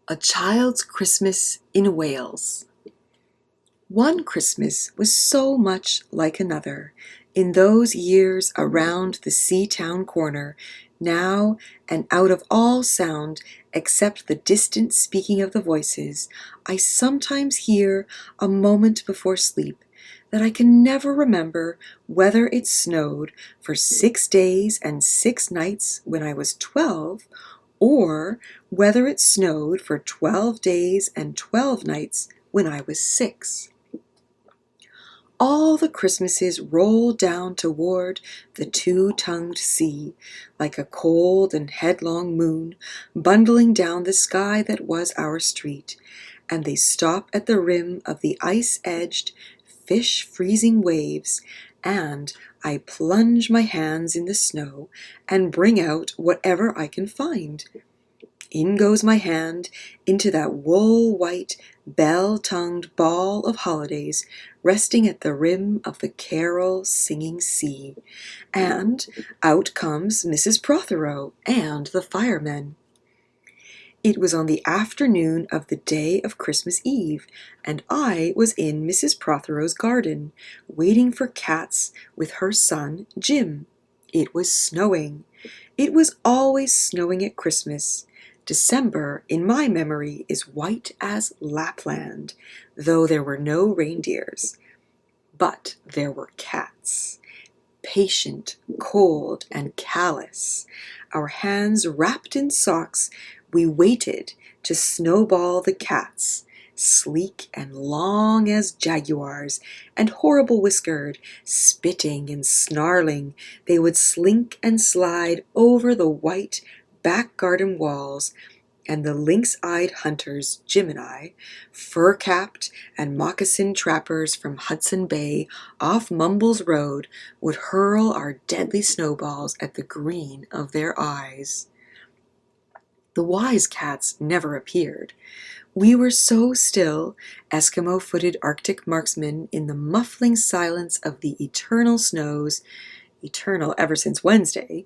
A Child's Christmas in Wales. One Christmas was so much like another. In those years around the sea-town corner, now and out of all sound except the distant speaking of the voices, I sometimes hear a moment before sleep that I can never remember whether it snowed for 6 days and 6 nights when I was 12, or whether it snowed for 12 days and 12 nights when I was 6. All the Christmases rolled down toward the two-tongued sea, like a cold and headlong moon bundling down the sky that was our street, and they stop at the rim of the ice-edged, fish-freezing waves, and I plunge my hands in the snow and bring out whatever I can find. In goes my hand into that wool-white, bell-tongued ball of holidays resting at the rim of the carol-singing sea, and out comes Mrs. Prothero and the firemen. It was on the afternoon of the day of Christmas Eve, and I was in Mrs. Prothero's garden, waiting for Cats with her son, Jim. It was snowing. It was always snowing at Christmas. December, in my memory, is white as Lapland, though there were no reindeers. But there were cats, patient, cold, and callous. Our hands wrapped in socks, we waited to snowball the cats, sleek and long as jaguars, and horrible-whiskered, spitting and snarling. They would slink and slide over the white back garden walls, and the lynx-eyed hunters, Jim and I, fur-capped and moccasined trappers from Hudson Bay off Mumble's Road, would hurl our deadly snowballs at the green of their eyes. The wise cats never appeared. We were so still, Eskimo-footed Arctic marksmen in the muffling silence of the eternal snows, eternal ever since Wednesday,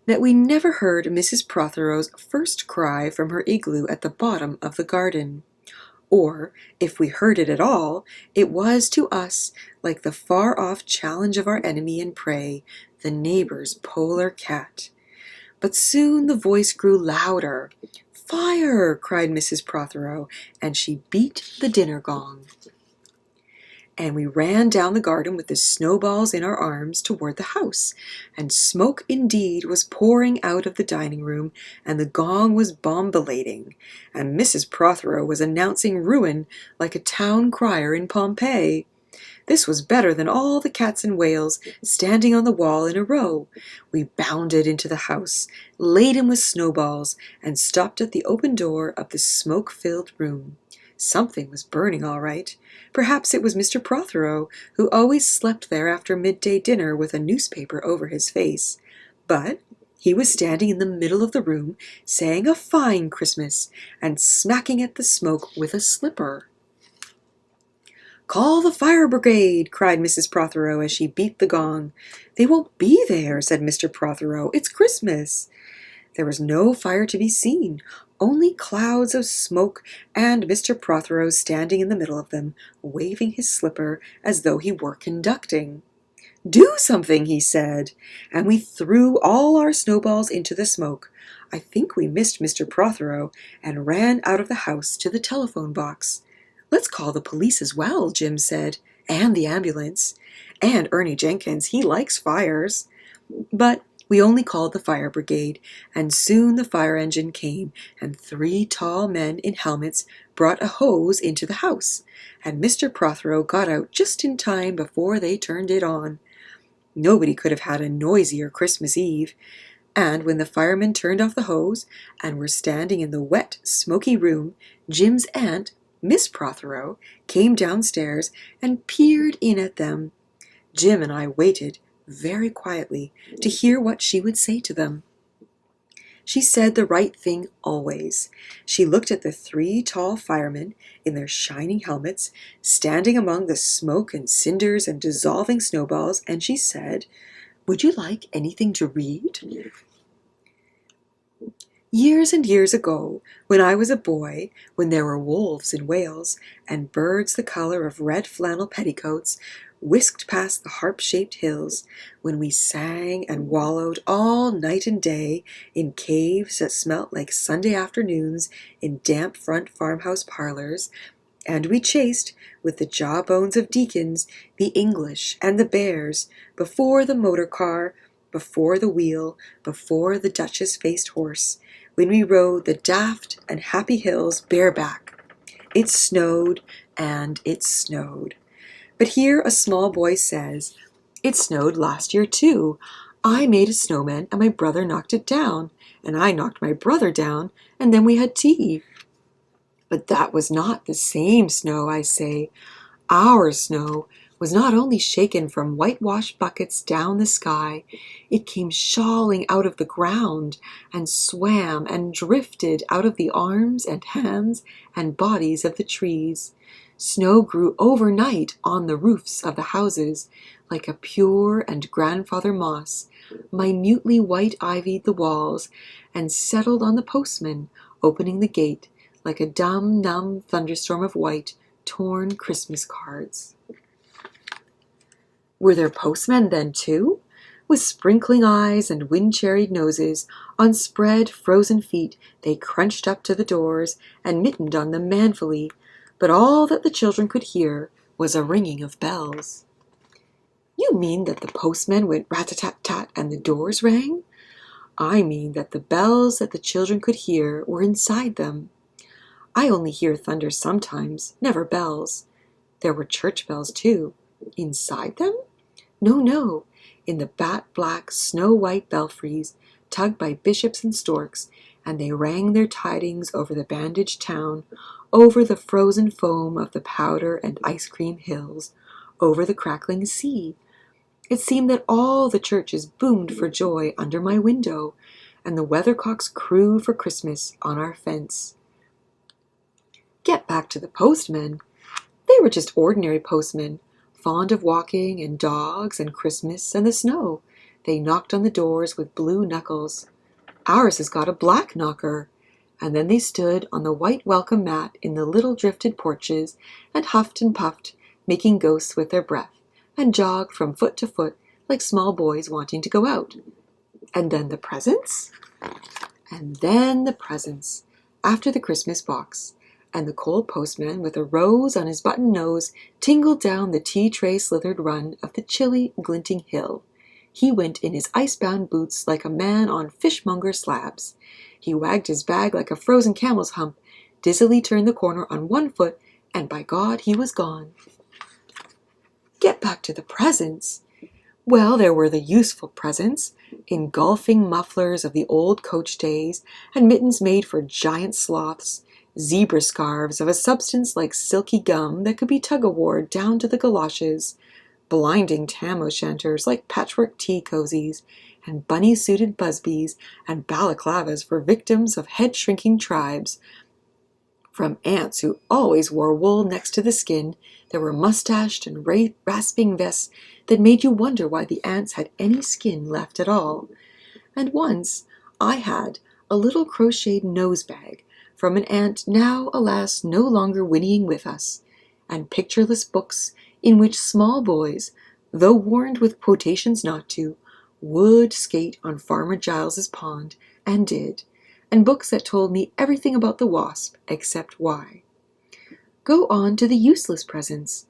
that we never heard Mrs. Prothero's first cry from her igloo at the bottom of the garden. Or, if we heard it at all, it was to us like the far-off challenge of our enemy and prey, the neighbor's polar cat. But soon the voice grew louder. "Fire!" cried Mrs. Prothero, and she beat the dinner gong. And we ran down the garden with the snowballs in our arms toward the house, and smoke indeed was pouring out of the dining room, and the gong was bombilating, and Mrs. Prothero was announcing ruin like a town crier in Pompeii. This was better than all the cats in Wales standing on the wall in a row. We bounded into the house, laden with snowballs, and stopped at the open door of the smoke-filled room. Something was burning all right. Perhaps it was Mr. Prothero, who always slept there after midday dinner with a newspaper over his face. But he was standing in the middle of the room, saying a fine Christmas, and smacking at the smoke with a slipper. "Call the fire brigade!" cried Mrs. Prothero as she beat the gong. "They won't be there," said Mr. Prothero. "It's Christmas." There was no fire to be seen, only clouds of smoke, and Mr. Prothero standing in the middle of them, waving his slipper as though he were conducting. "Do something," he said, and we threw all our snowballs into the smoke. I think we missed Mr. Prothero and ran out of the house to the telephone box. "Let's call the police as well," Jim said, "and the ambulance. And Ernie Jenkins, he likes fires." But we only called the fire brigade, and soon the fire engine came, and 3 tall men in helmets brought a hose into the house, and Mr. Prothero got out just in time before they turned it on. Nobody could have had a noisier Christmas Eve, and when the firemen turned off the hose and were standing in the wet, smoky room, Jim's aunt, Miss Prothero, came downstairs and peered in at them. Jim and I waited very quietly to hear what she would say to them. She said the right thing always. She looked at the 3 tall firemen in their shining helmets, standing among the smoke and cinders and dissolving snowballs, and she said, "Would you like anything to read?" Years and years ago, when I was a boy, when there were wolves in Wales, and birds the color of red flannel petticoats whisked past the harp-shaped hills, when we sang and wallowed all night and day in caves that smelt like Sunday afternoons in damp front farmhouse parlors, and we chased, with the jawbones of deacons, the English and the bears, before the motor car, before the wheel, before the duchess-faced horse, when we rode the daft and happy hills bareback. It snowed, and it snowed. But here a small boy says, "It snowed last year too. I made a snowman and my brother knocked it down, and I knocked my brother down, and then we had tea." But that was not the same snow, I say. Our snow was not only shaken from whitewashed buckets down the sky, it came shawling out of the ground, and swam and drifted out of the arms and hands and bodies of the trees. Snow grew overnight on the roofs of the houses, like a pure and grandfather moss, minutely white-ivied the walls, and settled on the postman, opening the gate, like a dumb, numb thunderstorm of white, torn Christmas cards. Were there postmen then too? With sprinkling eyes and wind-cherried noses, on spread, frozen feet, they crunched up to the doors and mittened on them manfully, but all that the children could hear was a ringing of bells. You mean that the postmen went rat-a-tat-tat and the doors rang? I mean that the bells that the children could hear were inside them. I only hear thunder sometimes, never bells. There were church bells, too. Inside them? No, no, in the bat-black, snow-white belfries, tugged by bishops and storks, and they rang their tidings over the bandaged town, over the frozen foam of the powder and ice-cream hills, over the crackling sea. It seemed that all the churches boomed for joy under my window, and the weathercocks crew for Christmas on our fence. Get back to the postmen. They were just ordinary postmen, fond of walking and dogs and Christmas and the snow. They knocked on the doors with blue knuckles. Ours has got a black knocker. And then they stood on the white welcome mat in the little drifted porches and huffed and puffed, making ghosts with their breath, and jogged from foot to foot like small boys wanting to go out. And then the presents? And then the presents, after the Christmas box. And the cold postman, with a rose on his button nose, tingled down the tea-tray-slithered run of the chilly, glinting hill. He went in his ice-bound boots like a man on fishmonger slabs. He wagged his bag like a frozen camel's hump, dizzily turned the corner on one foot, and by God, he was gone. Get back to the presents. Well, there were the useful presents, engulfing mufflers of the old coach days, and mittens made for giant sloths, zebra scarves of a substance like silky gum that could be tug-of-warred down to the galoshes, blinding tam-o'-shanters like patchwork tea cozies, and bunny-suited busbies and balaclavas for victims of head-shrinking tribes. From aunts who always wore wool next to the skin, there were mustached and rasping vests that made you wonder why the aunts had any skin left at all. And once I had a little crocheted nose-bag from an aunt now, alas, no longer whinnying with us, and pictureless books in which small boys, though warned with quotations not to, would skate on Farmer Giles's pond, and did, and books that told me everything about the wasp except why. Go on to the useless presents.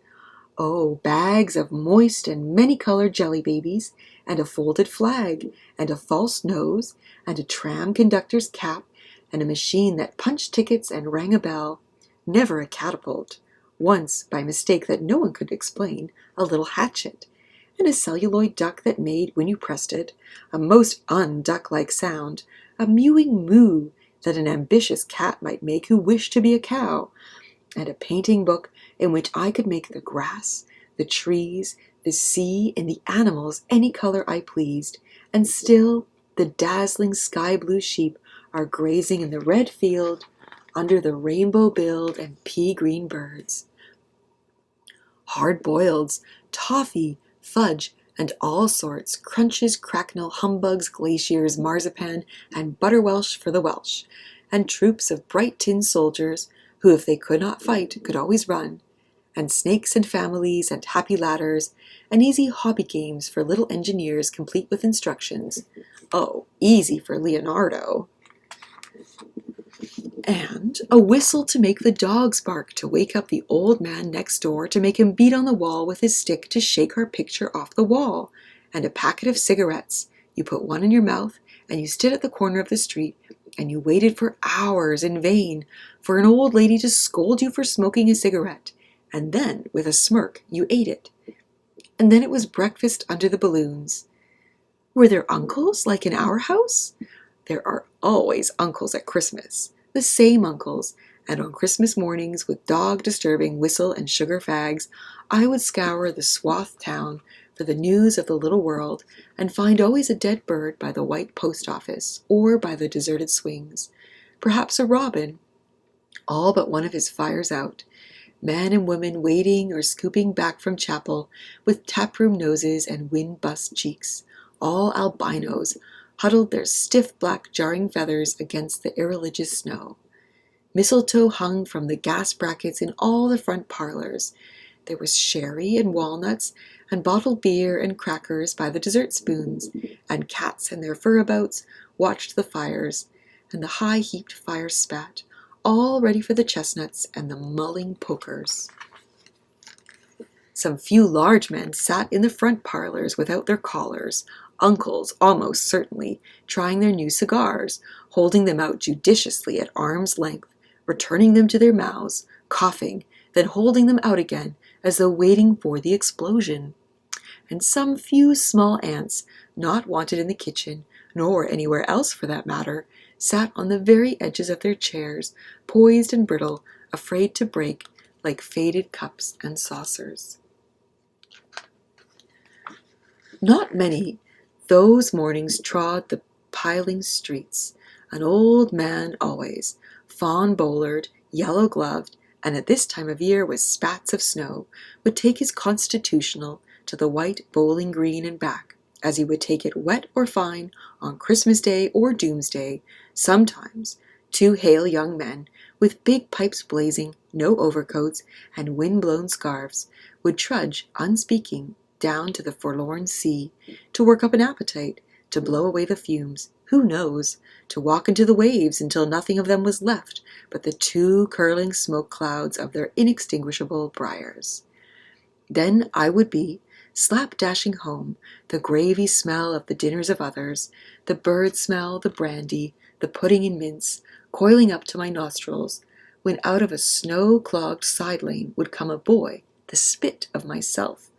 Oh, bags of moist and many-colored jelly babies, and a folded flag, and a false nose, and a tram conductor's cap, and a machine that punched tickets and rang a bell. Never a catapult. Once, by mistake that no one could explain, a little hatchet, and a celluloid duck that made, when you pressed it, a most un-duck-like sound, a mewing moo that an ambitious cat might make who wished to be a cow, and a painting book in which I could make the grass, the trees, the sea, and the animals any color I pleased, and still the dazzling sky-blue sheep are grazing in the red field under the rainbow-billed and pea-green birds. Hard-boileds, toffee, fudge, and all sorts, crunches, cracknel, humbugs, glaciers, marzipan, and butter Welsh for the Welsh, and troops of bright tin soldiers, who if they could not fight, could always run, and snakes and families and happy ladders, and easy hobby games for little engineers complete with instructions. Oh, easy for Leonardo. And a whistle to make the dogs bark, to wake up the old man next door, to make him beat on the wall with his stick to shake our picture off the wall, and a packet of cigarettes. You put one in your mouth, and you stood at the corner of the street, and you waited for hours in vain for an old lady to scold you for smoking a cigarette, and then, with a smirk, you ate it. And then it was breakfast under the balloons. Were there uncles like in our house? There are always uncles at Christmas, the same uncles, and on Christmas mornings, with dog-disturbing whistle and sugar fags, I would scour the swathed town for the news of the little world, and find always a dead bird by the white post office, or by the deserted swings, perhaps a robin, all but one of his fires out, men and women waiting or scooping back from chapel, with taproom noses and wind-bust cheeks, all albinos, huddled their stiff black jarring feathers against the irreligious snow. Mistletoe hung from the gas brackets in all the front parlors. There was sherry and walnuts, and bottled beer and crackers by the dessert spoons, and cats and their furabouts watched the fires, and the high-heaped fire spat, all ready for the chestnuts and the mulling pokers. Some few large men sat in the front parlors without their collars, uncles almost certainly, trying their new cigars, holding them out judiciously at arm's length, returning them to their mouths, coughing, then holding them out again as though waiting for the explosion. And some few small aunts, not wanted in the kitchen, nor anywhere else for that matter, sat on the very edges of their chairs, poised and brittle, afraid to break, like faded cups and saucers. Not many those mornings trod the piling streets, an old man always, fawn-bowlered, yellow-gloved, and at this time of year with spats of snow, would take his constitutional to the white bowling green and back, as he would take it wet or fine on Christmas Day or Doomsday. Sometimes 2 hale young men, with big pipes blazing, no overcoats, and wind-blown scarves, would trudge, unspeaking, down to the forlorn sea, to work up an appetite, to blow away the fumes, who knows, to walk into the waves until nothing of them was left but the 2 curling smoke clouds of their inextinguishable briars. Then I would be slap-dashing home, the gravy smell of the dinners of others, the bird smell, the brandy, the pudding and mince, coiling up to my nostrils, when out of a snow-clogged side lane would come a boy, the spit of myself,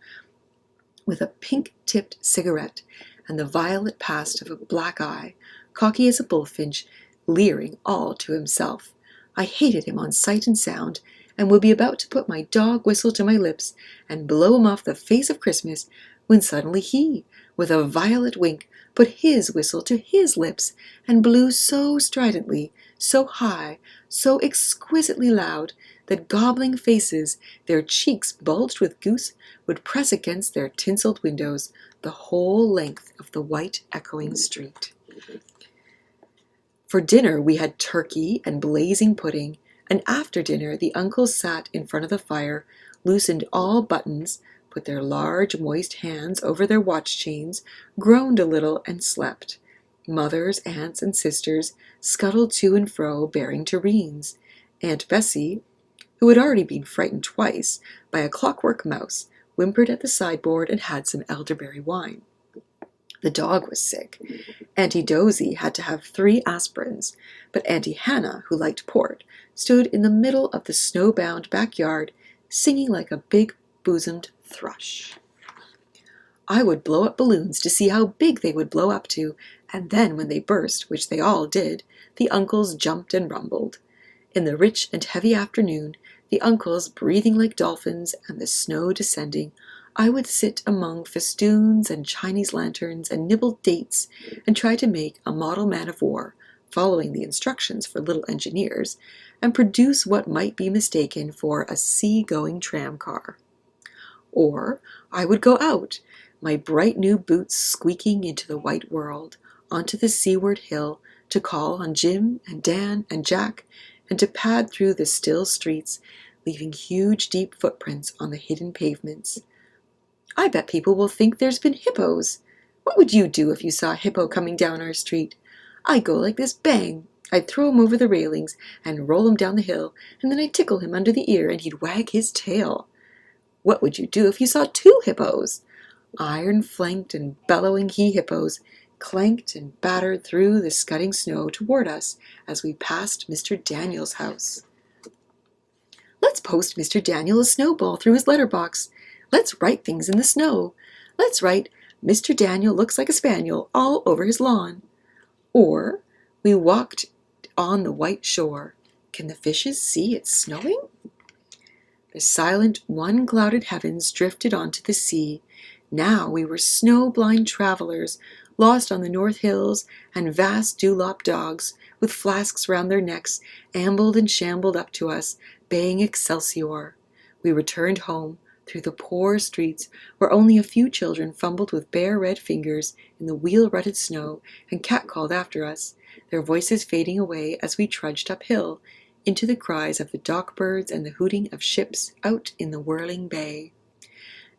with a pink-tipped cigarette and the violet past of a black eye, cocky as a bullfinch, leering all to himself. I hated him on sight and sound, and would be about to put my dog whistle to my lips and blow him off the face of Christmas, when suddenly he, with a violet wink, put his whistle to his lips, and blew so stridently, so high, so exquisitely loud, that gobbling faces, their cheeks bulged with goose, would press against their tinselled windows the whole length of the white echoing street. For dinner we had turkey and blazing pudding, and after dinner the uncles sat in front of the fire, loosened all buttons, put their large moist hands over their watch chains, groaned a little, and slept. Mothers, aunts, and sisters scuttled to and fro, bearing tureens. Aunt Bessie, who had already been frightened twice by a clockwork mouse, whimpered at the sideboard and had some elderberry wine. The dog was sick. Auntie Dozy had to have 3 aspirins, but Auntie Hannah, who liked port, stood in the middle of the snow-bound backyard, singing like a big-bosomed thrush. I would blow up balloons to see how big they would blow up to, and then when they burst, which they all did, the uncles jumped and rumbled. In the rich and heavy afternoon, the uncles breathing like dolphins and the snow descending, I would sit among festoons and Chinese lanterns and nibble dates and try to make a model man-of-war, following the instructions for little engineers, and produce what might be mistaken for a sea-going tram car. Or I would go out, my bright new boots squeaking into the white world, onto the seaward hill, to call on Jim and Dan and Jack, and to pad through the still streets, leaving huge deep footprints on the hidden pavements. I bet people will think there's been hippos. What would you do if you saw a hippo coming down our street? I'd go like this, bang! I'd throw him over the railings and roll him down the hill, and then I'd tickle him under the ear and he'd wag his tail. What would you do if you saw two hippos? Iron-flanked and bellowing he-hippos clanked and battered through the scudding snow toward us as we passed Mr. Daniel's house. Let's post Mr. Daniel a snowball through his letterbox. Let's write things in the snow. Let's write, Mr. Daniel looks like a spaniel all over his lawn. Or, we walked on the white shore. Can the fishes see it's snowing? The silent, one-clouded heavens drifted onto the sea. Now we were snow-blind travelers, lost on the north hills, and vast dewlap dogs, with flasks round their necks, ambled and shambled up to us, baying Excelsior. We returned home, through the poor streets, where only a few children fumbled with bare red fingers in the wheel-rutted snow and catcalled after us, their voices fading away as we trudged uphill, into the cries of the dock-birds and the hooting of ships out in the whirling bay.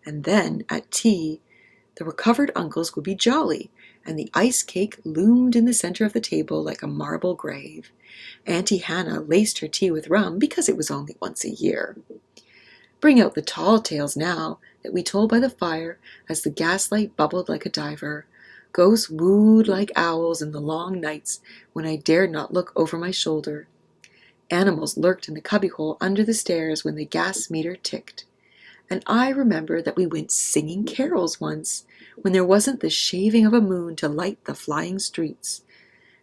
And then, at tea, the recovered uncles would be jolly, and the ice cake loomed in the center of the table like a marble grave. Auntie Hannah laced her tea with rum because it was only once a year. Bring out the tall tales now, that we told by the fire as the gaslight bubbled like a diver. Ghosts wooed like owls in the long nights when I dared not look over my shoulder. Animals lurked in the cubbyhole under the stairs when the gas meter ticked. And I remember that we went singing carols once, when there wasn't the shaving of a moon to light the flying streets.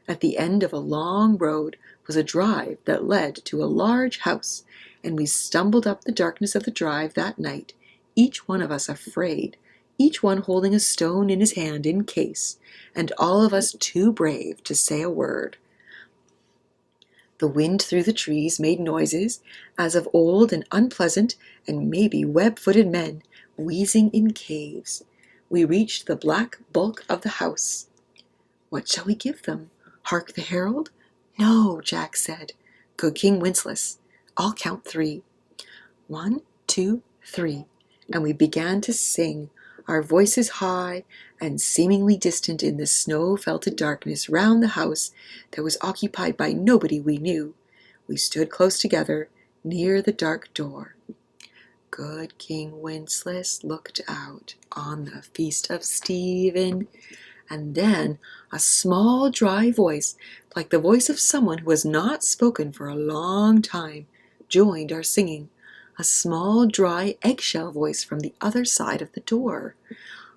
At the end of a long road was a drive that led to a large house, and we stumbled up the darkness of the drive that night, each one of us afraid, each one holding a stone in his hand in case, and all of us too brave to say a word. The wind through the trees made noises, as of old and unpleasant, and maybe web-footed men, wheezing in caves. We reached the black bulk of the house. What shall we give them? Hark the herald? No, Jack said. Good King Wenceslas. I'll count 3. 1, 2, 3. And we began to sing, our voices high and seemingly distant in the snow-felted darkness round the house that was occupied by nobody we knew. We stood close together, near the dark door. Good King Wenceslas looked out on the feast of Stephen, and then a small dry voice, like the voice of someone who has not spoken for a long time, joined our singing. A small dry eggshell voice from the other side of the door.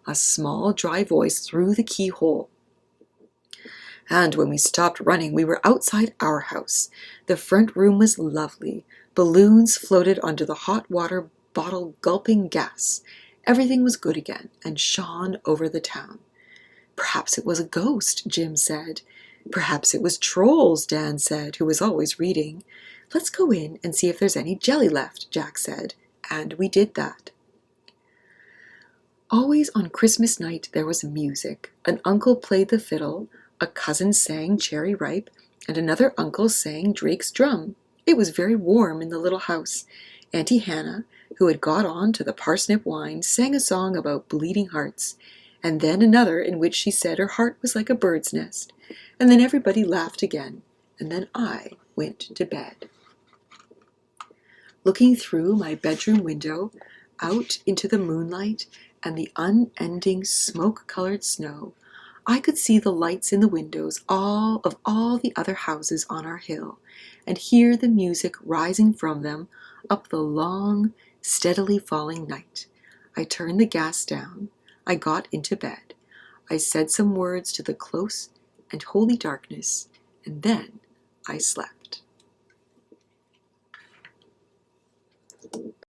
A small dry voice through the keyhole. And when we stopped running, we were outside our house. The front room was lovely. Balloons floated under the hot water bottle gulping gas. Everything was good again and shone over the town. Perhaps it was a ghost, Jim said. Perhaps it was trolls, Dan said, who was always reading. Let's go in and see if there's any jelly left, Jack said, and we did that. Always on Christmas night there was music. An uncle played the fiddle, a cousin sang Cherry Ripe, and another uncle sang Drake's drum. It was very warm in the little house. Auntie Hannah, who had got on to the parsnip wine, sang a song about bleeding hearts, and then another in which she said her heart was like a bird's nest, and then everybody laughed again, and then I went to bed. Looking through my bedroom window, out into the moonlight and the unending smoke-colored snow, I could see the lights in the windows of all the other houses on our hill, and hear the music rising from them up the long, steadily falling night. I turned the gas down. I got into bed. I said some words to the close and holy darkness, and then I slept.